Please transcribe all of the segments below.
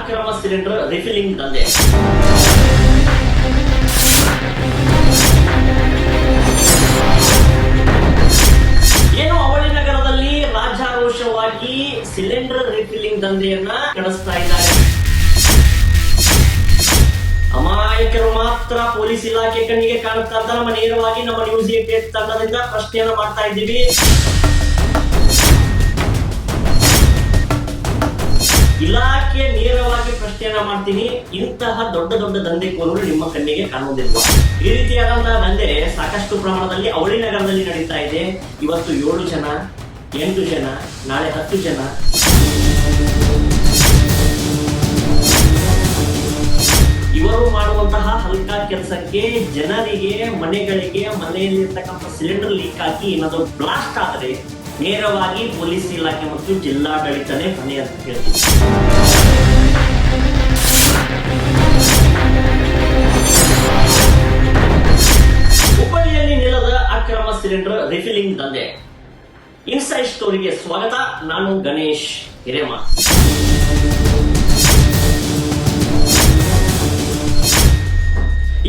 ಅಕ್ರಮ cylinder refilling ದಂಧೆ. ಏನು ಅವಳಿ ನಗರದಲ್ಲಿ ರಾಜಾರೋಷವಾಗಿ ಸಿಲಿಂಡರ್ ರಿಫಿಲಿಂಗ್ ದಂಧೆಯನ್ನ ನಡೆಸ್ತಾ ಇದ್ದಾರೆ. ಅಮಾಯಕರು ಮಾತ್ರ ಪೊಲೀಸ್ ಇಲಾಖೆ ಕಣ್ಣಿಗೆ ಕಾಣುತ್ತಾ ಅಂತ ನಮ್ಮ ನೇರವಾಗಿ ನಮ್ಮ ನ್ಯೂಸ್ 88 ತಂಡದಿಂದ ಪ್ರಶ್ನೆಯನ್ನು ಮಾಡ್ತಾ ಇದ್ದೀವಿ. ಇಲಾಖೆ ನೇರವಾಗಿ ಪ್ರಶ್ನೆಯನ್ನ ಮಾಡ್ತೀನಿ, ಇಂತಹ ದೊಡ್ಡ ದೊಡ್ಡ ದಂಧೆಕೋರರು ನಿಮ್ಮ ಕಣ್ಣಿಗೆ ಕಾಣುವುದಿಲ್ಲ. ಈ ರೀತಿಯಾದಂತಹ ದಂಧೆ ಸಾಕಷ್ಟು ಪ್ರಮಾಣದಲ್ಲಿ ಅವಳಿ ನಗರದಲ್ಲಿ ನಡೀತಾ ಇದೆ. ಇವತ್ತು 7 ಜನ, 8 ಜನ, ನಾಳೆ 10 ಜನ. ಇವರು ಮಾಡುವಂತಹ ಹಲ್ಕಾ ಕೆಲಸಕ್ಕೆ ಜನರಿಗೆ, ಮನೆಗಳಿಗೆ, ಮನೆಯಲ್ಲಿರ್ತಕ್ಕಂಥ ಸಿಲಿಂಡರ್ ಲೀಕ್ ಆಗಿ ಏನಾದರೂ ಬ್ಲಾಸ್ಟ್ ಆದರೆ ನೇರವಾಗಿ ಪೊಲೀಸ್ ಇಲಾಖೆ ಮತ್ತು ಜಿಲ್ಲಾಡಳಿತನೇ ಹೊಣೆ ಅಂತ ಹೇಳ್ತೀವಿ. ಹುಬ್ಬಳ್ಳಿಯಲ್ಲಿ ನಿಲ್ಲದ ಅಕ್ರಮ ಸಿಲಿಂಡರ್ ರಿಫಿಲಿಂಗ್ ದಂಧೆ. ಇನ್ಸೈಡ್ ಸ್ಟೋರಿಗೆ ಸ್ವಾಗತ. ನಾನು ಗಣೇಶ್ ಹಿರೇಮಠ.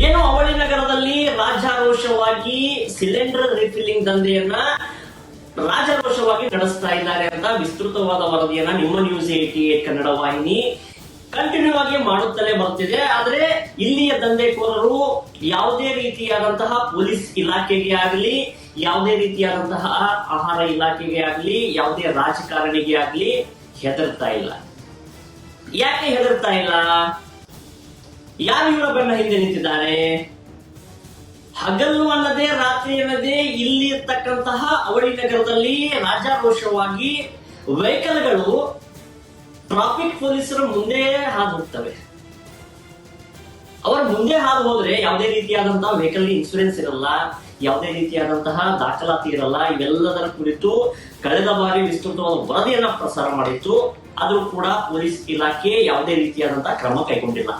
ಏನು ಅವಳಿ ನಗರದಲ್ಲಿ ರಾಜಾರೋಷವಾಗಿ ಸಿಲಿಂಡರ್ ರಿಫಿಲಿಂಗ್ ದಂಧೆಯನ್ನ ರಾಜಾರೋಷವಾಗಿ ನಡೆಸ್ತಾ ಇದ್ದಾರೆ ಅಂತ ವಿಸ್ತೃತವಾದ ವರದಿಯನ್ನ ನಿಮ್ಮ ನ್ಯೂಸ್ 88 ಕನ್ನಡ ವಾಹಿನಿ ಕಂಟಿನ್ಯೂ ಆಗಿ ಮಾಡುತ್ತಲೇ ಬರ್ತಿದೆ. ಆದ್ರೆ ಇಲ್ಲಿಯ ದಂಧೆಕೋರರು ಯಾವುದೇ ರೀತಿಯಾದಂತಹ ಪೊಲೀಸ್ ಇಲಾಖೆಗೆ ಆಗಲಿ, ಯಾವುದೇ ರೀತಿಯಾದಂತಹ ಆಹಾರ ಇಲಾಖೆಗೆ ಆಗಲಿ, ಯಾವುದೇ ರಾಜಕಾರಣಿಗೆ ಆಗಲಿ ಹೆದರ್ತಾ ಇಲ್ಲ. ಯಾಕೆ ಹೆದರ್ತಾ ಇಲ್ಲ? ಯಾರು ಇವರ ಬೆನ್ನ ಹಿಂದೆ ನಿಂತಿದ್ದಾರೆ? ಹಗಲು ಅನ್ನದೇ, ರಾತ್ರಿ ಅನ್ನದೇ ಇಲ್ಲಿ ಇರ್ತಕ್ಕಂತಹ ಅವಳಿ ನಗರದಲ್ಲಿ ರಾಜಾರೋಷವಾಗಿ ವೆಹಿಕಲ್ಗಳು ಟ್ರಾಫಿಕ್ ಪೊಲೀಸರ ಮುಂದೆ ಹಾದು ಹೋಗ್ತವೆ. ಅವರ ಮುಂದೆ ಹಾದು ಹೋದ್ರೆ ಯಾವುದೇ ರೀತಿಯಾದಂತಹ ವೆಹಿಕಲ್ ಇನ್ಸೂರೆನ್ಸ್ ಇರಲ್ಲ, ಯಾವುದೇ ರೀತಿಯಾದಂತಹ ದಾಖಲಾತಿ ಇರಲ್ಲ. ಇವೆಲ್ಲದರ ಕುರಿತು ಕಳೆದ ಬಾರಿ ವಿಸ್ತೃತವಾದ ವರದಿಯನ್ನ ಪ್ರಸಾರ ಮಾಡಿತ್ತು. ಆದ್ರೂ ಕೂಡ ಪೊಲೀಸ್ ಇಲಾಖೆ ಯಾವುದೇ ರೀತಿಯಾದಂತಹ ಕ್ರಮ ಕೈಗೊಂಡಿಲ್ಲ.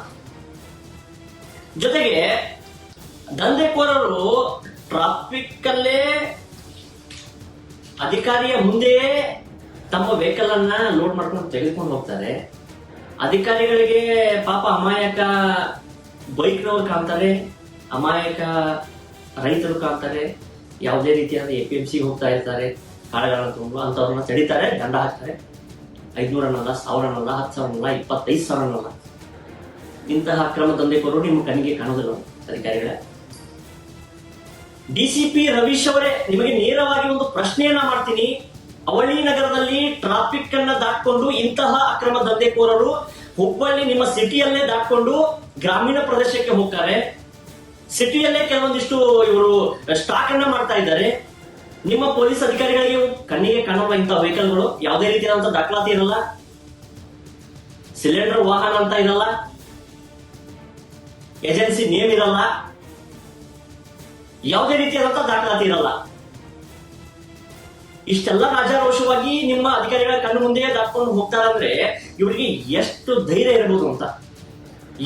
ಜೊತೆಗೆ ದಂಧೆಕೋರರು ಟ್ರಾಫಿಕ್ ಅಲ್ಲೇ ಅಧಿಕಾರಿಯ ಮುಂದೆಯೇ ತಮ್ಮ ವೆಹಿಕಲ್ ಅನ್ನ ಲೋಡ್ ಮಾಡ್ಕೊಂಡು ತೆಗೆದುಕೊಂಡು ಹೋಗ್ತಾರೆ. ಅಧಿಕಾರಿಗಳಿಗೆ ಪಾಪ ಅಮಾಯಕ ಬೈಕ್ನವರು ಕಾಣ್ತಾರೆ, ಅಮಾಯಕ ರೈತರು ಕಾಣ್ತಾರೆ. ಯಾವುದೇ ರೀತಿಯಾದ APMC ಹೋಗ್ತಾ ಇರ್ತಾರೆ, ಕಾಳುಗಳನ್ನ ತಗೊಂಡು ಅಂತವ್ರನ್ನ ತಡಿತಾರೆ, ದಂಡ ಹಾಕ್ತಾರೆ. 500 ಅನ್ನಲ್ಲ, 1000 ಅನ್ನಲ್ಲ, 10,000 ಅನ್ನಲ್ಲ, 25,000 ಅನ್ನಲ್ಲ. ಇಂತಹ ಅಕ್ರಮ ದಂಧೆಕೋರರು ನಿಮ್ಮ ಕಣ್ಣಿಗೆ ಕಾಣೋದಿಲ್ಲ ಅಧಿಕಾರಿಗಳೇ. DCP ರವೀಶ್ ಅವರೇ, ನಿಮಗೆ ನೇರವಾಗಿ ಒಂದು ಪ್ರಶ್ನೆಯನ್ನ ಮಾಡ್ತೀನಿ. ಅವಳಿ ನಗರದಲ್ಲಿ ಟ್ರಾಫಿಕ್ ಅನ್ನ ದಾಟ್ಕೊಂಡು ಇಂತಹ ಅಕ್ರಮ ದಂಧೆಕೋರರು ಹುಬ್ಬಳ್ಳಿ ನಿಮ್ಮ ಸಿಟಿಯಲ್ಲೇ ದಾಟ್ಕೊಂಡು ಗ್ರಾಮೀಣ ಪ್ರದೇಶಕ್ಕೆ ಹೋಗ್ತಾರೆ. ಸಿಟಿಯಲ್ಲೇ ಕೆಲವೊಂದಿಷ್ಟು ಇವರು ಸ್ಟಾಕ್ ಅನ್ನ ಮಾಡ್ತಾ ಇದ್ದಾರೆ. ನಿಮ್ಮ ಪೊಲೀಸ್ ಅಧಿಕಾರಿಗಳಿಗೆ ಕಣ್ಣಿಗೆ ಕಾಣುವ ಇಂತಹ ವೆಹಿಕಲ್ಗಳು ಯಾವುದೇ ರೀತಿಯಾದಂತಹ ದಾಖಲಾತಿ ಇರಲ್ಲ, ಸಿಲಿಂಡರ್ ವಾಹನ ಅಂತ ಇರಲ್ಲ, ಏಜೆನ್ಸಿ ನೇಮ್ ಇರಲ್ಲ, ಯಾವುದೇ ರೀತಿಯಾದಂತಹ ದಾಖಲಾತಿ ಇರಲ್ಲ. ಇಷ್ಟೆಲ್ಲ ರಾಜಾರೋಷವಾಗಿ ನಿಮ್ಮ ಅಧಿಕಾರಿಗಳ ಕಣ್ಣು ಮುಂದೆ ದಾಟ್ಕೊಂಡು ಹೋಗ್ತಾರಂದ್ರೆ ಇವರಿಗೆ ಎಷ್ಟು ಧೈರ್ಯ ಇರಬಹುದು ಅಂತ.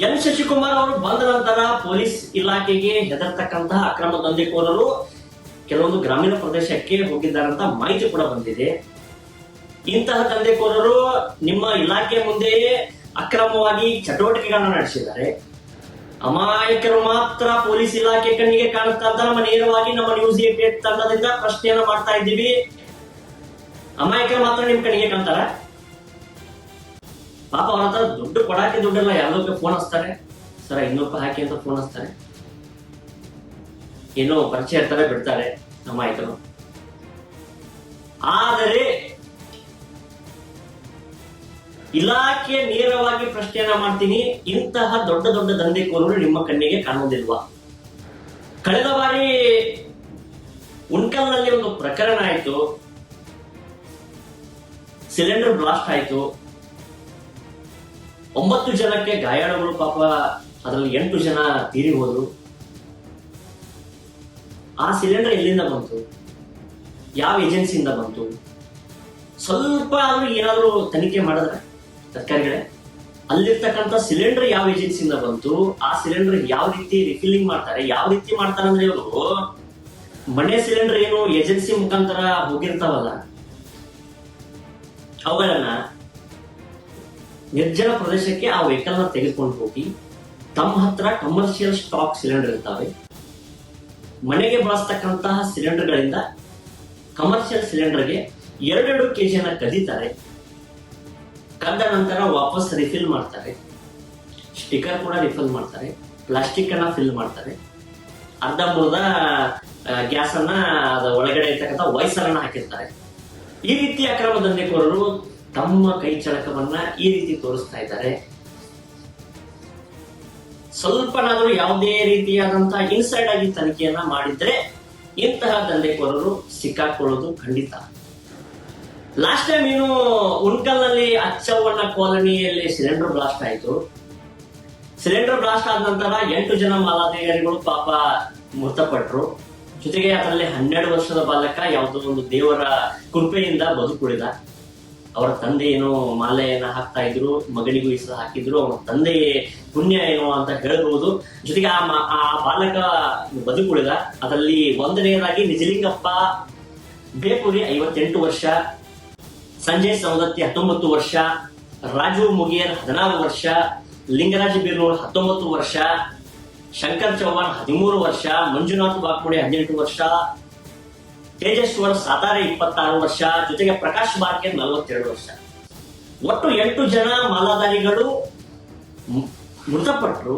ಎನ್ ಶಶಿಕುಮಾರ್ ಅವರು ಬಂದ ನಂತರ ಪೊಲೀಸ್ ಇಲಾಖೆಗೆ ಹೆದರ್ತಕ್ಕಂತಹ ಅಕ್ರಮ ದಂಧೆಕೋರರು ಕೆಲವೊಂದು ಗ್ರಾಮೀಣ ಪ್ರದೇಶಕ್ಕೆ ಹೋಗಿದ್ದಾರಂತ ಮಾಹಿತಿ ಕೂಡ ಬಂದಿದೆ. ಇಂತಹ ದಂಧೆಕೋರರು ನಿಮ್ಮ ಇಲಾಖೆ ಮುಂದೆಯೇ ಅಕ್ರಮವಾಗಿ ಚಟುವಟಿಕೆಗಳನ್ನ ನಡೆಸಿದ್ದಾರೆ. ಅಮಾಯಕರು ಮಾತ್ರ ಪೊಲೀಸ್ ಇಲಾಖೆ ಕಣ್ಣಿಗೆ ಕಾಣುತ್ತಾ ಅಂತ ನಮ್ಮ ನೇರವಾಗಿ ನಮ್ಮ ನ್ಯೂಸ್ 88 ತಂಡದಿಂದ ಪ್ರಶ್ನೆಯನ್ನ ಮಾಡ್ತಾ ಇದ್ದೀವಿ. ಅಮಾಯಕರು ಮಾತ್ರ ನಿಮ್ ಕಣ್ಣಿಗೆ ಕಾಣ್ತಾರ? ಪಾಪ ಅವ್ರ ಹತ್ರ ದುಡ್ಡು ಕೊಡಾಕೆ ದುಡ್ಡೆಲ್ಲ ಯಾವ್ದಕ್ಕೆ ಫೋನ್ ಹಚ್ತಾರೆ, ಸರ 200 ರೂಪಾಯಿ ಹಾಕಿ ಅಂತ ಫೋನ್ ಹಚ್ತಾರೆ. ಏನೋ ಪರಿಚಯ ಇರ್ತಾರೆ, ಬಿಡ್ತಾರೆ ಅಮಾಯಕರು. ಆದರೆ ಇಲಾಖೆ ನೇರವಾಗಿ ಪ್ರಶ್ನೆಯನ್ನ ಮಾಡ್ತೀನಿ, ಇಂತಹ ದೊಡ್ಡ ದೊಡ್ಡ ದಂಧೆಕೋರರು ನಿಮ್ಮ ಕಣ್ಣಿಗೆ ಕಾಣುವುದಿಲ್ವಾ? ಕಳೆದ ಬಾರಿ ಉಣ್ಕಲ್ನಲ್ಲಿ ಒಂದು ಪ್ರಕರಣ ಆಯ್ತು, ಸಿಲಿಂಡರ್ ಬ್ಲಾಸ್ಟ್ ಆಯ್ತು, 9 ಜನಕ್ಕೆ ಗಾಯಾಳುಗಳು. ಪಾಪ ಅದರಲ್ಲಿ 8 ಜನ ತೀರಿ ಹೋದ್ರು. ಆ ಸಿಲಿಂಡರ್ ಎಲ್ಲಿಂದ ಬಂತು? ಯಾವ ಏಜೆನ್ಸಿಯಿಂದ ಬಂತು? ಸ್ವಲ್ಪ ಆದ್ರೂ ಏನಾದ್ರೂ ತನಿಖೆ ಮಾಡಿದ್ರೆ ಅಧಿಕಾರಿಗಳೇ, ಅಲ್ಲಿರ್ತಕ್ಕಂಥ ಸಿಲಿಂಡರ್ ಯಾವ ಏಜೆನ್ಸಿಯಿಂದ ಬಂತು, ಆ ಸಿಲಿಂಡರ್ ಯಾವ ರೀತಿ ರಿಫಿಲ್ಲಿಂಗ್ ಮಾಡ್ತಾರೆ, ಯಾವ ರೀತಿ ಮಾಡ್ತಾರೆ ಅಂದ್ರೆ ಇವರು ಮನೆ ಸಿಲಿಂಡರ್ ಏನು ಏಜೆನ್ಸಿ ಮುಖಾಂತರ ಹೋಗಿರ್ತಾವಲ್ಲ, ಅವುಗಳನ್ನ ನಿರ್ಜನ ಪ್ರದೇಶಕ್ಕೆ ಆ ವೆಹಿಕಲ್ ನ ತೆಗೆದುಕೊಂಡು ಹೋಗಿ ತಮ್ಮ ಹತ್ರ ಕಮರ್ಷಿಯಲ್ ಸ್ಟಾಕ್ ಸಿಲಿಂಡರ್ ಇರ್ತಾವೆ, ಮನೆಗೆ ಬಳಸ್ತಕ್ಕಂತಹ ಸಿಲಿಂಡರ್ಗಳಿಂದ ಕಮರ್ಷಿಯಲ್ ಸಿಲಿಂಡರ್ಗೆ 2 ಕೆಜಿಯನ್ನ ಕದೀತಾರೆ. ಕದ್ದ ನಂತರ ವಾಪಸ್ ರಿಫಿಲ್ ಮಾಡ್ತಾರೆ, ಸ್ಟಿಕರ್ ಕೂಡ ರಿಫಿಲ್ ಮಾಡ್ತಾರೆ, ಪ್ಲಾಸ್ಟಿಕ್ ಅನ್ನ ಫಿಲ್ ಮಾಡ್ತಾರೆ, ಅರ್ಧ ಮುರ್ಧ ಗ್ಯಾಸ್ ಅನ್ನ ಒಳಗಡೆ ಇರ್ತಕ್ಕಂಥ ವಯಸ್ಸನ್ನ ಹಾಕಿರ್ತಾರೆ. ಈ ರೀತಿ ಅಕ್ರಮ ದಂಧೆಕೋರರು ತಮ್ಮ ಕೈ ಚಳಕವನ್ನ ಈ ರೀತಿ ತೋರಿಸ್ತಾ ಇದ್ದಾರೆ. ಸ್ವಲ್ಪನಾದ್ರೂ ಯಾವುದೇ ರೀತಿಯಾದಂತಹ ಇನ್ಸೈಡ್ ಆಗಿ ತನಿಖೆಯನ್ನ ಮಾಡಿದ್ರೆ ಇಂತಹ ದಂಧೆಕೋರರು ಸಿಕ್ಕಾಕೊಳ್ಳೋದು ಖಂಡಿತ. ಲಾಸ್ಟ್ ಟೈಮ್ ಏನು ಉಣ್ಕಲ್ ನಲ್ಲಿ ಅಚ್ಚವ್ವನ ಕಾಲೋನಿಯಲ್ಲಿ ಸಿಲಿಂಡರ್ ಬ್ಲಾಸ್ಟ್ ಆಯ್ತು. ಸಿಲಿಂಡರ್ ಬ್ಲಾಸ್ಟ್ ಆದ ನಂತರ 8 ಜನ ಮಾಲಾಧಿಕಾರಿಗಳು ಪಾಪ ಮೃತಪಟ್ಟರು. ಜೊತೆಗೆ ಅದರಲ್ಲಿ 12 ವರ್ಷದ ಬಾಲಕ ಯಾವುದೋ ಒಂದು ದೇವರ ಕೃಪೆಯಿಂದ ಬದುಕುಳಿದ. ಅವರ ತಂದೆ ಏನೋ ಮಾಲೆಯನ್ನ ಹಾಕ್ತಾ ಇದ್ರು, ಮಗನಿಗೂ ಇಷ್ಟ ಹಾಕಿದ್ರು. ಅವರ ತಂದೆ ಪುಣ್ಯ ಏನೋ ಅಂತ ಹೇಳ್ಬಹುದು. ಜೊತೆಗೆ ಆ ಬಾಲಕ ಬದುಕುಳಿದ. ಅದರಲ್ಲಿ ಒಂದನೆಯದಾಗಿ ನಿಜಲಿಂಗಪ್ಪ ಬೇಪುರಿ 58 ವರ್ಷ, ಸಂಜಯ್ ಸವದತ್ತಿ 19 ವರ್ಷ, ರಾಜು ಮುಗೇರ್ 16 ವರ್ಷ, ಲಿಂಗರಾಜ್ ಬೀರ್ನೂರ್ 19 ವರ್ಷ, ಶಂಕರ್ ಚೌಹಾಣ್ 13 ವರ್ಷ, ಮಂಜುನಾಥ್ ಬಾಗ್ಮುಡೆ 18 ವರ್ಷ, ತೇಜೇಶ್ವರ್ ಸಾತಾರೆ 26 ವರ್ಷ, ಜೊತೆಗೆ ಪ್ರಕಾಶ್ ಬಾರ್ಕೇರ್ 42 ವರ್ಷ. ಒಟ್ಟು 8 ಜನ ಮಾಲಾಧಾರಿಗಳು ಮೃತಪಟ್ಟರು.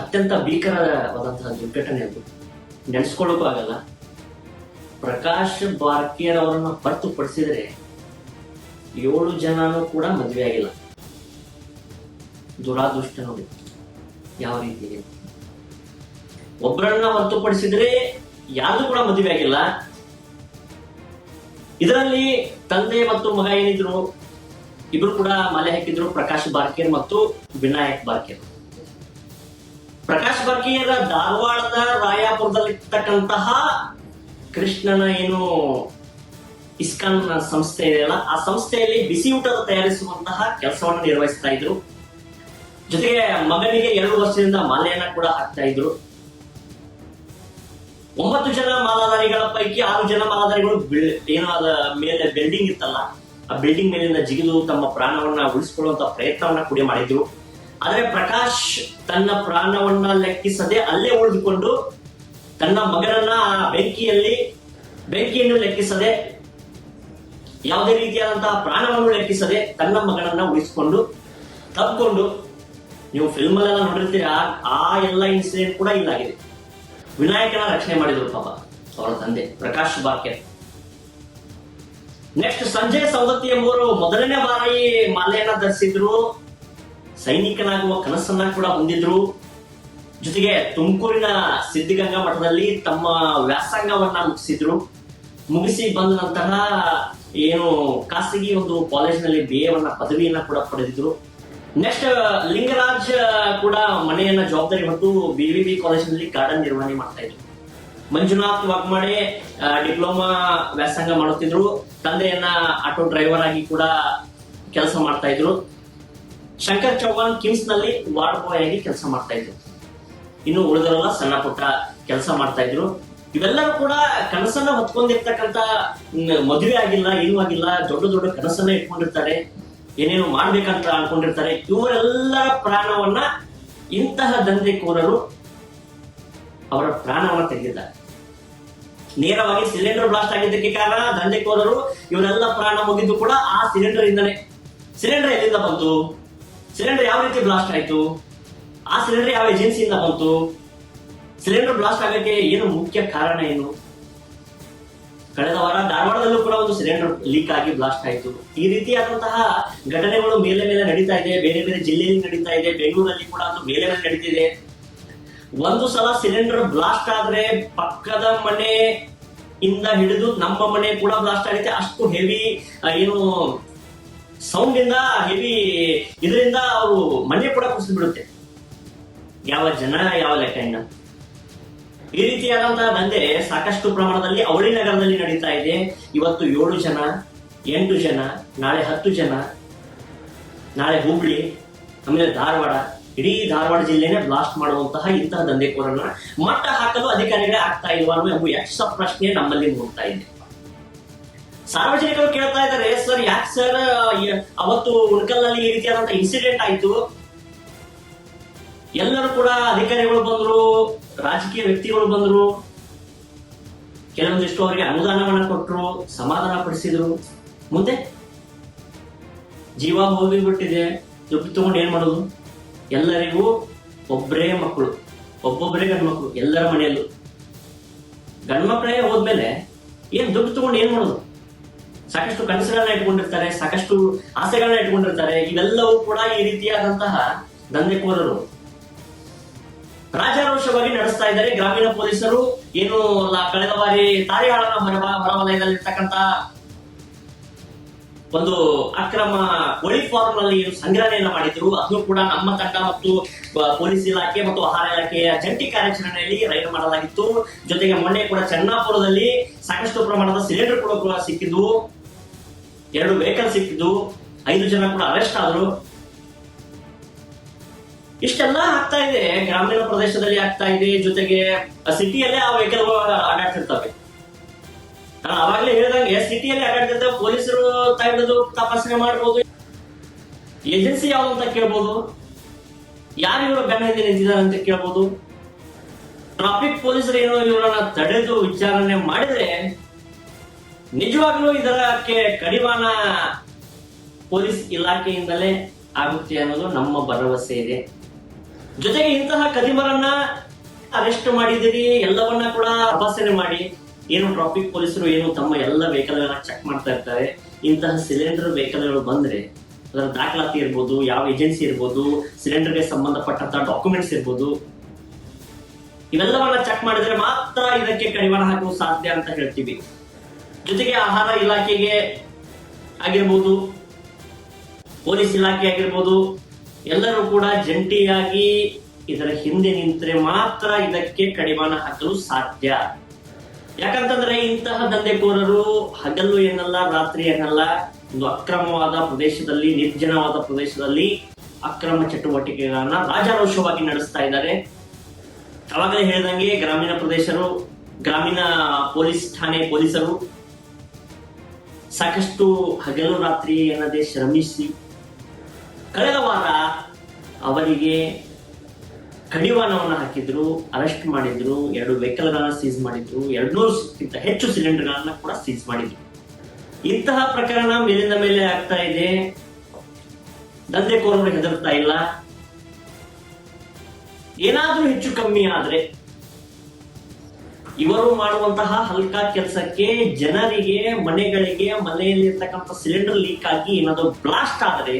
ಅತ್ಯಂತ ಭೀಕರವಾದಂತಹ ದುರ್ಘಟನೆ ಅದು, ನೆನೆಸ್ಕೊಳ್ಳೋಕು ಆಗಲ್ಲ. ಪ್ರಕಾಶ್ ಬಾರ್ಕೇರ್ ಅವರನ್ನು ಹೊರತುಪಡಿಸಿದ್ರೆ 7 ಜನನೂ ಕೂಡ ಮದುವೆ ಆಗಿಲ್ಲ. ದುರಾದೃಷ್ಟ ನೋಡಿ ಯಾವ ರೀತಿ. ಒಬ್ಬರನ್ನ ಹೊರತುಪಡಿಸಿದ್ರೆ ಯಾರು ಕೂಡ ಮದುವೆ ಆಗಿಲ್ಲ. ಇದರಲ್ಲಿ ತಂದೆ ಮತ್ತು ಮಗ ಏನಿದ್ರು ಇಬ್ರು ಕೂಡ ಮಾಲೆ ಹಾಕಿದ್ರು, ಪ್ರಕಾಶ್ ಬಾರ್ಕೇರ್ ಮತ್ತು ವಿನಾಯಕ್ ಬಾರ್ಕೇರ್. ಪ್ರಕಾಶ್ ಬಾರ್ಕೇರ್ ಧಾರವಾಡದ ರಾಯಾಪುರದಲ್ಲಿರ್ತಕ್ಕಂತಹ ಕೃಷ್ಣನ ಏನು ಇಸ್ಕಾನ್ ಸಂಸ್ಥೆ ಇದೆಯಲ್ಲ, ಆ ಸಂಸ್ಥೆಯಲ್ಲಿ ಬಿಸಿ ಊಟ ತಯಾರಿಸುವಂತಹ ಕೆಲಸವನ್ನು ನಿರ್ವಹಿಸ್ತಾ ಇದ್ರು. ಜೊತೆಗೆ ಮಗನಿಗೆ 2 ವರ್ಷದಿಂದ ಮಾಲೆಯನ್ನ ಕೂಡ ಹಾಕ್ತಾ ಇದ್ರು. 9 ಜನ ಮಾಲಾಧಾರಿಗಳ ಪೈಕಿ 6 ಜನ ಮಾಲಾಧಾರಿಗಳು ಏನಾದ ಮೇಲೆ ಬಿಲ್ಡಿಂಗ್ ಇತ್ತಲ್ಲ, ಆ ಬಿಲ್ಡಿಂಗ್ ಮೇಲಿಂದ ಜಿಗಿದು ತಮ್ಮ ಪ್ರಾಣವನ್ನ ಉಳಿಸಿಕೊಳ್ಳುವಂತ ಪ್ರಯತ್ನವನ್ನ ಕೂಡ ಮಾಡಿದ್ರು. ಆದ್ರೆ ಪ್ರಕಾಶ್ ತನ್ನ ಪ್ರಾಣವನ್ನ ಲೆಕ್ಕಿಸದೆ ಅಲ್ಲೇ ಉಳಿದುಕೊಂಡು ತನ್ನ ಮಗನನ್ನ ಬೆಂಕಿಯನ್ನು ಲೆಕ್ಕಿಸದೆ, ಯಾವುದೇ ರೀತಿಯಾದಂತಹ ಪ್ರಾಣವನ್ನು ಲೆಕ್ಕಿಸದೆ ತನ್ನ ಮಗನನ್ನ ಉಳಿಸಿಕೊಂಡು ತಪ್ಪಿಕೊಂಡು, ನೀವು ಫಿಲ್ಮ್ ಅಲ್ಲೆಲ್ಲ ನೋಡಿರ್ತೀರ, ಆ ಎಲ್ಲ ಇನ್ಸಿಡೆಂಟ್ ಕೂಡ ಇಲ್ಲಾಗಿದೆ. ವಿನಾಯಕನ ರಕ್ಷಣೆ ಮಾಡಿದ್ರು ಪಾಪ ಅವರ ತಂದೆ ಪ್ರಕಾಶ್ ಬಾರ್ಕೇರ್. ನೆಕ್ಸ್ಟ್ ಸಂಜಯ್ ಸವದತ್ತಿ ಎಂಬುವರು ಮೊದಲನೇ ಬಾರಿ ಮಾಲೆಯನ್ನ ಧರಿಸಿದ್ರು, ಸೈನಿಕನಾಗುವ ಕನಸನ್ನ ಕೂಡ ಹೊಂದಿದ್ರು. ಜೊತೆಗೆ ತುಮಕೂರಿನ ಸಿದ್ಧಗಂಗಾ ಮಠದಲ್ಲಿ ತಮ್ಮ ವ್ಯಾಸಂಗವನ್ನ ಮುಗಿಸಿ ಬಂದ ನಂತರ ಏನು ಖಾಸಗಿ ಒಂದು ಕಾಲೇಜಿನಲ್ಲಿ BA ಪದವಿಯನ್ನ ಕೂಡ ಪಡೆದಿದ್ರು. ನೆಕ್ಸ್ಟ್ ಲಿಂಗರಾಜ್ ಕೂಡ ಮನೆಯನ್ನ ಜವಾಬ್ದಾರಿ ಹೊತ್ತು BVB ಕಾಲೇಜಿನಲ್ಲಿ ಗಾರ್ಡನ್ ನಿರ್ವಹಣೆ ಮಾಡ್ತಾ ಇದ್ರು. ಮಂಜುನಾಥ್ ವಾಗ್ಮಡೆ ಡಿಪ್ಲೊಮಾ ವ್ಯಾಸಂಗ ಮಾಡುತ್ತಿದ್ರು. ತಂದೆಯನ್ನ ಆಟೋ ಡ್ರೈವರ್ ಆಗಿ ಕೂಡ ಕೆಲಸ ಮಾಡ್ತಾ ಇದ್ರು. ಶಂಕರ್ ಚೌಹಾಣ್ ಕಿಮ್ಸ್ ನಲ್ಲಿ ವಾರ್ಡ್ ಬಾಯ್ ಆಗಿ ಕೆಲಸ ಮಾಡ್ತಾ ಇದ್ರು. ಇನ್ನು ಉಳಿದರೆಲ್ಲ ಸಣ್ಣ ಪುಟ್ಟ ಕೆಲಸ ಮಾಡ್ತಾ ಇದ್ರು. ಇವೆಲ್ಲರೂ ಕೂಡ ಕನಸನ್ನ ಹೊತ್ಕೊಂಡಿರ್ತಕ್ಕಂತ, ಮದುವೆ ಆಗಿಲ್ಲ, ಏನೂ ಆಗಿಲ್ಲ, ದೊಡ್ಡ ಕನಸನ್ನ ಇಟ್ಕೊಂಡಿರ್ತಾರೆ, ಏನೇನು ಮಾಡ್ಬೇಕಂತ ಅನ್ಕೊಂಡಿರ್ತಾರೆ. ಇವರೆಲ್ಲರ ಪ್ರಾಣವನ್ನ ಇಂತಹ ದಂಧೆಕೋರರು ಅವರ ಪ್ರಾಣವನ್ನ ತೆಗೆದಿದ್ದಾರೆ. ನೇರವಾಗಿ ಸಿಲಿಂಡರ್ ಬ್ಲಾಸ್ಟ್ ಆಗಿದ್ದಕ್ಕೆ ಕಾರಣ ದಂಧೆಕೋರರು ಇವರೆಲ್ಲ ಪ್ರಾಣ ಮುಗಿದ್ದು ಕೂಡ ಆ ಸಿಲಿಂಡರ್ ಇಂದನೇ. ಸಿಲಿಂಡರ್ ಎಲ್ಲಿಂದ ಬಂತು? ಸಿಲಿಂಡರ್ ಯಾವ ರೀತಿ ಬ್ಲಾಸ್ಟ್ ಆಯ್ತು? ಆ ಸಿಲಿಂಡರ್ ಯಾವ ಏಜೆನ್ಸಿಯಿಂದ ಬಂತು? ಸಿಲಿಂಡರ್ ಬ್ಲಾಸ್ಟ್ ಆಗಕ್ಕೆ ಏನು ಮುಖ್ಯ ಕಾರಣ ಏನು? ಕಳೆದ ವಾರ ಧಾರವಾಡದಲ್ಲೂ ಕೂಡ ಒಂದು ಸಿಲಿಂಡರ್ ಲೀಕ್ ಆಗಿ ಬ್ಲಾಸ್ಟ್ ಆಯಿತು. ಈ ರೀತಿಯಾದಂತಹ ಘಟನೆಗಳು ಮೇಲೆ ನಡೀತಾ ಇದೆ. ಬೇರೆ ಜಿಲ್ಲೆಯಲ್ಲಿ ನಡೀತಾ ಇದೆ. ಬೆಂಗಳೂರಲ್ಲಿ ಕೂಡ ಅದು ಮೇಲೆ ನಡೀತಿದೆ. ಒಂದು ಸಲ ಸಿಲಿಂಡರ್ ಬ್ಲಾಸ್ಟ್ ಆದ್ರೆ ಪಕ್ಕದ ಮನೆ ಇಂದ ಹಿಡಿದು ನಮ್ಮ ಮನೆ ಕೂಡ ಬ್ಲಾಸ್ಟ್ ಆಗುತ್ತೆ. ಅಷ್ಟು ಹೆವಿ ಏನು ಸೌಂಡ್ ಇಂದ, ಹೆವಿ ಇದರಿಂದ ಅವರು ಮನೆ ಕೂಡ ಕುಸಿದು ಬಿಡುತ್ತೆ. ಯಾವ ಜನ, ಯಾವ ಲೆಕ್ಕ ಇನ್ನ. ಈ ರೀತಿಯಾದಂತಹ ದಂಧೆ ಸಾಕಷ್ಟು ಪ್ರಮಾಣದಲ್ಲಿ ಅವಳಿ ನಗರದಲ್ಲಿ ನಡೀತಾ ಇದೆ. ಇವತ್ತು 7 ಜನ, 8 ಜನ, ನಾಳೆ 10 ಜನ, ನಾಳೆ ಹುಬ್ಳಿ, ಆಮೇಲೆ ಧಾರವಾಡ, ಇಡೀ ಧಾರವಾಡ ಜಿಲ್ಲೆನೇ ಬ್ಲಾಸ್ಟ್ ಮಾಡುವಂತಹ ಇಂತಹ ದಂಧೆಕೋರನ್ನ ಮಟ್ಟ ಹಾಕಲು ಅಧಿಕಾರಿಗಳೇ ಆಗ್ತಾ ಇಲ್ವಾ ಅನ್ನೋ ಯಕ್ಷ ಪ್ರಶ್ನೆ ನಮ್ಮಲ್ಲಿ ಮೂಡ್ತಾ ಇದೆ. ಸಾರ್ವಜನಿಕರು ಕೇಳ್ತಾ ಇದ್ದಾರೆ, ಸರ್ ಯಾಕೆ ಸರ್ ಅವತ್ತು ಉಣಕಲ್ನಲ್ಲಿ ಈ ರೀತಿಯಾದಂತ ಇನ್ಸಿಡೆಂಟ್ ಆಯ್ತು, ಎಲ್ಲರೂ ಕೂಡ ಅಧಿಕಾರಿಗಳು ಬಂದ್ರು, ರಾಜಕೀಯ ವ್ಯಕ್ತಿಗಳು ಬಂದ್ರು, ಕೆಲವೊಂದಿಷ್ಟು ಅವರಿಗೆ ಅನುದಾನವನ್ನ ಕೊಟ್ಟರು, ಸಮಾಧಾನ ಪಡಿಸಿದ್ರು, ಮುಂದೆ ಜೀವ ಹೋಗಿಬಿಟ್ಟಿದೆ, ದುಡ್ಡು ತಗೊಂಡು ಏನ್ ಮಾಡೋದು? ಎಲ್ಲರಿಗೂ ಒಬ್ಬರೇ ಮಕ್ಕಳು, ಒಬ್ಬೊಬ್ಬರೇ ಗಂಡ್ಮಕ್ಳು ಎಲ್ಲರ ಮನೆಯಲ್ಲೂ. ಗಂಡ್ಮಕ್ಳೇ ಹೋದ್ಮೇಲೆ ಏನ್ ದುಡ್ಡು ತಗೊಂಡು ಏನ್ ಮಾಡೋದು? ಸಾಕಷ್ಟು ಕನಸುಗಳನ್ನ ಇಟ್ಕೊಂಡಿರ್ತಾರೆ, ಸಾಕಷ್ಟು ಆಸೆಗಳನ್ನ ಇಟ್ಕೊಂಡಿರ್ತಾರೆ. ಇವೆಲ್ಲವೂ ಕೂಡ ಈ ರೀತಿಯಾದಂತಹ ದಂಧೆಕೋರರು ರಾಜಾರೋಷವಾಗಿ ನಡೆಸ್ತಾ ಇದ್ದಾರೆ. ಗ್ರಾಮೀಣ ಪೊಲೀಸರು ಏನು ಕಳೆದ ಬಾರಿ ತಾರಿಹಾಳನ ಹೊರವಲಯದಲ್ಲಿರ್ತಕ್ಕಂಥ ಒಂದು ಅಕ್ರಮ ಕೋಳಿ ಫಾರ್ಮ್ ನಲ್ಲಿ ಏನು ಸಂಗ್ರಹಣೆಯನ್ನ ಮಾಡಿದ್ರು, ಅದು ಕೂಡ ನಮ್ಮ ತಂಡ ಮತ್ತು ಪೊಲೀಸ್ ಇಲಾಖೆ ಮತ್ತು ಆಹಾರ ಇಲಾಖೆಯ ಜಂಟಿ ಕಾರ್ಯಾಚರಣೆಯಲ್ಲಿ ರೈಡ್ ಮಾಡಲಾಗಿತ್ತು. ಜೊತೆಗೆ ಮೊನ್ನೆ ಕೂಡ ಚನ್ನಾಪುರದಲ್ಲಿ ಸಾಕಷ್ಟು ಪ್ರಮಾಣದ ಸಿಲಿಂಡರ್ ಕೂಡ ಸಿಕ್ಕಿದ್ವು, 2 ವೆಹಿಕಲ್ ಸಿಕ್ಕಿದ್ದು, 5 ಜನ ಕೂಡ ಅರೆಸ್ಟ್ ಆದ್ರು. ಇಷ್ಟೆಲ್ಲ ಆಗ್ತಾ ಇದೆ, ಗ್ರಾಮೀಣ ಪ್ರದೇಶದಲ್ಲಿ ಆಗ್ತಾ ಇದೆ. ಜೊತೆಗೆ ಸಿಟಿಯಲ್ಲೇ ಆ ವೆಹಿಕಲ್ ಅಡ್ಡಾಡ್ತಿರ್ತವೆ. ನಾನು ಅವಾಗಲೇ ಹೇಳಿದಂಗೆ ಸಿಟಿಯಲ್ಲಿ ಅಡ್ಡಾಡ್ತಿರ್ತವೆ, ಪೊಲೀಸರು ತೆಗೆದು ತಪಾಸಣೆ ಮಾಡಬಹುದು. ಏಜೆನ್ಸಿ ಯಾವ್ದು ಅಂತ ಕೇಳ್ಬೋದು, ಯಾರು ಇವರು ಬೆನ್ನ ಹಿಂದೆ ನಿಂತಿದ್ದಾರೆ ಅಂತ ಕೇಳ್ಬೋದು. ಟ್ರಾಫಿಕ್ ಪೊಲೀಸರು ಏನೋ ಇವರನ್ನ ತಡೆದು ವಿಚಾರಣೆ ಮಾಡಿದ್ರೆ ನಿಜವಾಗ್ಲೂ ಇದಕ್ಕೆ ಕಡಿವಾಣ ಪೊಲೀಸ್ ಇಲಾಖೆಯಿಂದಲೇ ಆಗುತ್ತೆ ಅನ್ನೋದು ನಮ್ಮ ಭರವಸೆ ಇದೆ. ಜೊತೆಗೆ ಇಂತಹ ಕದಿಮರನ್ನ ಅರೆಸ್ಟ್ ಮಾಡಿದಿರಿ, ಎಲ್ಲವನ್ನ ಕೂಡ ತಪಾಸಣೆ ಮಾಡಿ, ಏನು ಟ್ರಾಫಿಕ್ ಪೊಲೀಸರು ಏನು ತಮ್ಮ ಎಲ್ಲ ವೆಹಿಕಲ್ ಗಳನ್ನ ಚೆಕ್ ಮಾಡ್ತಾ ಇರ್ತಾರೆ. ಇಂತಹ ಸಿಲಿಂಡರ್ ವೆಹಿಕಲ್ ಗಳು ಬಂದ್ರೆ ಅದರ ದಾಖಲಾತಿ ಇರ್ಬೋದು, ಯಾವ ಏಜೆನ್ಸಿ ಇರ್ಬೋದು, ಸಿಲಿಂಡರ್ಗೆ ಸಂಬಂಧಪಟ್ಟಂತ ಡಾಕ್ಯುಮೆಂಟ್ಸ್ ಇರ್ಬೋದು, ಇವೆಲ್ಲವನ್ನ ಚೆಕ್ ಮಾಡಿದ್ರೆ ಮಾತ್ರ ಇದಕ್ಕೆ ಕಡಿವಾಣ ಹಾಕಲು ಸಾಧ್ಯ ಅಂತ ಹೇಳ್ತೀವಿ. ಜೊತೆಗೆ ಆಹಾರ ಇಲಾಖೆಗೆ ಆಗಿರ್ಬೋದು, ಪೊಲೀಸ್ ಇಲಾಖೆ ಆಗಿರ್ಬೋದು, ಎಲ್ಲರೂ ಕೂಡ ಜಂಟಿಯಾಗಿ ಇದರ ಹಿಂದೆ ನಿಂತರೆ ಮಾತ್ರ ಇದಕ್ಕೆ ಕಡಿವಾಣ ಹಾಕಲು ಸಾಧ್ಯ. ಯಾಕಂತಂದ್ರೆ ಇಂತಹ ದಂಧೆಕೋರರು ಹಗಲು ಏನಲ್ಲ, ರಾತ್ರಿ ಏನಲ್ಲ, ಒಂದು ಅಕ್ರಮವಾದ ಪ್ರದೇಶದಲ್ಲಿ, ನಿರ್ಜನವಾದ ಪ್ರದೇಶದಲ್ಲಿ ಅಕ್ರಮ ಚಟುವಟಿಕೆಗಳನ್ನ ರಾಜಾರೋಷವಾಗಿ ನಡೆಸ್ತಾ ಇದ್ದಾರೆ. ಅವಾಗಲೇ ಹೇಳಿದಂಗೆ ಗ್ರಾಮೀಣ ಪೊಲೀಸ್ ಠಾಣೆ ಪೊಲೀಸರು ಸಾಕಷ್ಟು ಹಗಲು ರಾತ್ರಿ ಎನ್ನದೇ ಶ್ರಮಿಸಿ ಕಳೆದ ವಾರ ಅವರಿಗೆ ಕಡಿವಾಣವನ್ನು ಹಾಕಿದ್ರು, ಅರೆಸ್ಟ್ ಮಾಡಿದ್ರು, 2 ವೆಹಿಕಲ್ ಗಳನ್ನ ಸೀಸ್ ಮಾಡಿದ್ರು, 200ಕ್ಕಿಂತ ಹೆಚ್ಚು ಸಿಲಿಂಡರ್ ಗಳನ್ನ ಕೂಡ ಸೀಸ್ ಮಾಡಿದ್ರು. ಇಂತಹ ಪ್ರಕರಣ ಮೇಲಿಂದ ಮೇಲೆ ಆಗ್ತಾ ಇದೆ. ದಂಧೆಕೋರರು ಹೆದರ್ತಾ ಇಲ್ಲ. ಏನಾದ್ರೂ ಹೆಚ್ಚು ಕಮ್ಮಿ ಆದ್ರೆ ಇವರು ಮಾಡುವಂತಹ ಹಲ್ಕಾ ಕೆಲಸಕ್ಕೆ ಜನರಿಗೆ, ಮನೆಗಳಿಗೆ, ಮನೆಯಲ್ಲಿರ್ತಕ್ಕಂಥ ಸಿಲಿಂಡರ್ ಲೀಕ್ ಆಗಿ ಏನಾದ್ರು ಬ್ಲಾಸ್ಟ್ ಆದ್ರೆ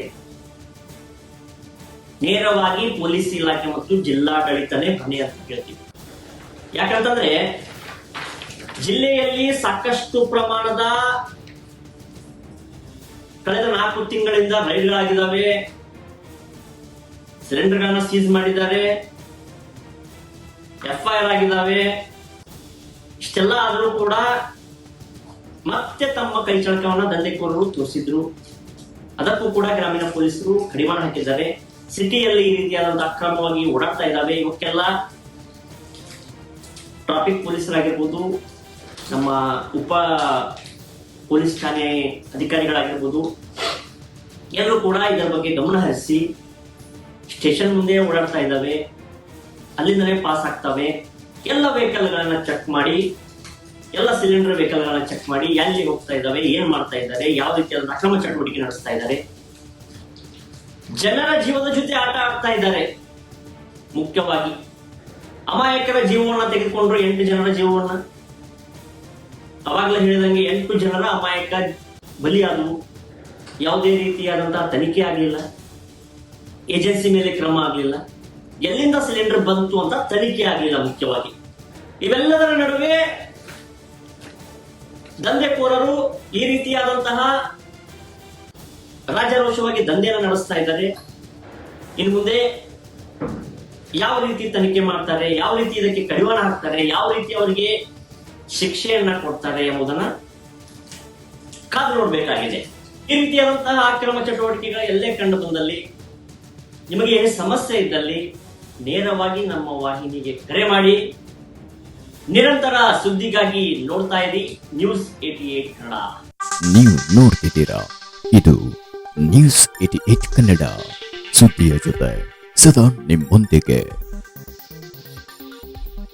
ನೇರವಾಗಿ ಪೊಲೀಸ್ ಇಲಾಖೆ ಮತ್ತು ಜಿಲ್ಲಾಡಳಿತನೇ ಹೊಣೆ ಅಂತ ಹೇಳ್ತೀವಿ. ಯಾಕಂತಂದ್ರೆ ಜಿಲ್ಲೆಯಲ್ಲಿ ಸಾಕಷ್ಟು ಪ್ರಮಾಣದ ಕಳೆದ 4 ತಿಂಗಳಿಂದ ರೈಡ್ಗಳಾಗಿದ್ದಾವೆ, ಸಿಲಿಂಡರ್ ಗಳನ್ನ ಸೀಸ್ ಮಾಡಿದ್ದಾರೆ, FIR ಆಗಿದ್ದಾವೆ. ಇಷ್ಟೆಲ್ಲ ಆದ್ರೂ ಕೂಡ ಮತ್ತೆ ತಮ್ಮ ಕೈ ಚಳಕವನ್ನ ದಂಧೆಕೋರರು ತೋರಿಸಿದ್ರು. ಅದಕ್ಕೂ ಕೂಡ ಗ್ರಾಮೀಣ ಪೊಲೀಸರು ಕಡಿವಾಣ ಹಾಕಿದ್ದಾರೆ. ಸಿಟಿಯಲ್ಲಿ ಈ ರೀತಿಯಾದಂತಹ ಅಕ್ರಮವಾಗಿ ಓಡಾಡ್ತಾ ಇದ್ದಾವೆ. ಇವಕ್ಕೆಲ್ಲ ಟ್ರಾಫಿಕ್ ಪೊಲೀಸರಾಗಿರ್ಬೋದು, ನಮ್ಮ ಉಪ ಪೊಲೀಸ್ ಠಾಣೆ ಅಧಿಕಾರಿಗಳಾಗಿರ್ಬೋದು, ಎಲ್ಲರೂ ಕೂಡ ಇದರ ಬಗ್ಗೆ ಗಮನ ಹರಿಸಿ ಸ್ಟೇಷನ್ ಮುಂದೆ ಓಡಾಡ್ತಾ ಇದ್ದಾವೆ, ಅಲ್ಲಿಂದಲೇ ಪಾಸ್ ಆಗ್ತವೆ. ಎಲ್ಲ ವೆಹಿಕಲ್ ಗಳನ್ನ ಚೆಕ್ ಮಾಡಿ, ಎಲ್ಲ ಸಿಲಿಂಡರ್ ವೆಹಿಕಲ್ ಗಳನ್ನ ಚೆಕ್ ಮಾಡಿ, ಎಲ್ಲಿ ಹೋಗ್ತಾ ಇದ್ದಾವೆ, ಏನ್ ಮಾಡ್ತಾ ಇದ್ದಾರೆ, ಯಾವ ರೀತಿಯಾದ ಅಕ್ರಮ ಚಟುವಟಿಕೆ ನಡೆಸ್ತಾ ಇದ್ದಾರೆ, ಜನರ ಜೀವದ ಜೊತೆ ಆಟ ಆಡ್ತಾ ಇದ್ದಾರೆ. ಮುಖ್ಯವಾಗಿ ಅಮಾಯಕರ ಜೀವವನ್ನ ತೆಗೆದುಕೊಂಡ್ರು, 8 ಜನರ ಜೀವವನ್ನ. ಅವಾಗಲೇ ಹೇಳಿದಂಗೆ 8 ಜನರ ಅಮಾಯಕ ಬಲಿಯಾದವು. ಯಾವುದೇ ರೀತಿಯಾದಂತಹ ತನಿಖೆ ಆಗಲಿಲ್ಲ, ಏಜೆನ್ಸಿ ಮೇಲೆ ಕ್ರಮ ಆಗಲಿಲ್ಲ, ಎಲ್ಲಿಂದ ಸಿಲಿಂಡರ್ ಬಂತು ಅಂತ ತನಿಖೆ ಆಗಲಿಲ್ಲ. ಮುಖ್ಯವಾಗಿ ಇವೆಲ್ಲದರ ನಡುವೆ ದಂಧೆಕೋರರು ಈ ರೀತಿಯಾದಂತಹ ರಾಜಾರೋಷವಾಗಿ ದಂಧೆಯನ್ನು ನಡೆಸ್ತಾ ಇದ್ದಾರೆ. ಇನ್ನು ಮುಂದೆ ಯಾವ ರೀತಿ ತನಿಖೆ ಮಾಡ್ತಾರೆ, ಯಾವ ರೀತಿ ಇದಕ್ಕೆ ಕಡಿವಾಣ ಹಾಕ್ತಾರೆ, ಯಾವ ರೀತಿ ಅವರಿಗೆ ಶಿಕ್ಷೆಯನ್ನ ಕೊಡ್ತಾರೆ ಎಂಬುದನ್ನ ಕಾದು ನೋಡಬೇಕಾಗಿದೆ. ಈ ರೀತಿಯಾದಂತಹ ಅಕ್ರಮ ಚಟುವಟಿಕೆಗಳ ಎಲ್ಲೇ ಕಂಡು ಬಂದಲ್ಲಿ, ನಿಮಗೆ ಏನೇ ಸಮಸ್ಯೆ ಇದ್ದಲ್ಲಿ ನೇರವಾಗಿ ನಮ್ಮ ವಾಹಿನಿಗೆ ಕರೆ ಮಾಡಿ. ನಿರಂತರ ಸುದ್ದಿಗಾಗಿ ನೋಡ್ತಾ ಇರಿ News 88 ಕನ್ನಡ. ನೀವು ನೋಡ್ತಿದ್ದೀರಾ ಇದು ನ್ಯೂಸ್ 88 ಕನ್ನಡ, ಸುದ್ದಿಯ ಜೊತೆ ಸದಾ ನಿಮ್ಮೊಂದಿಗೆ.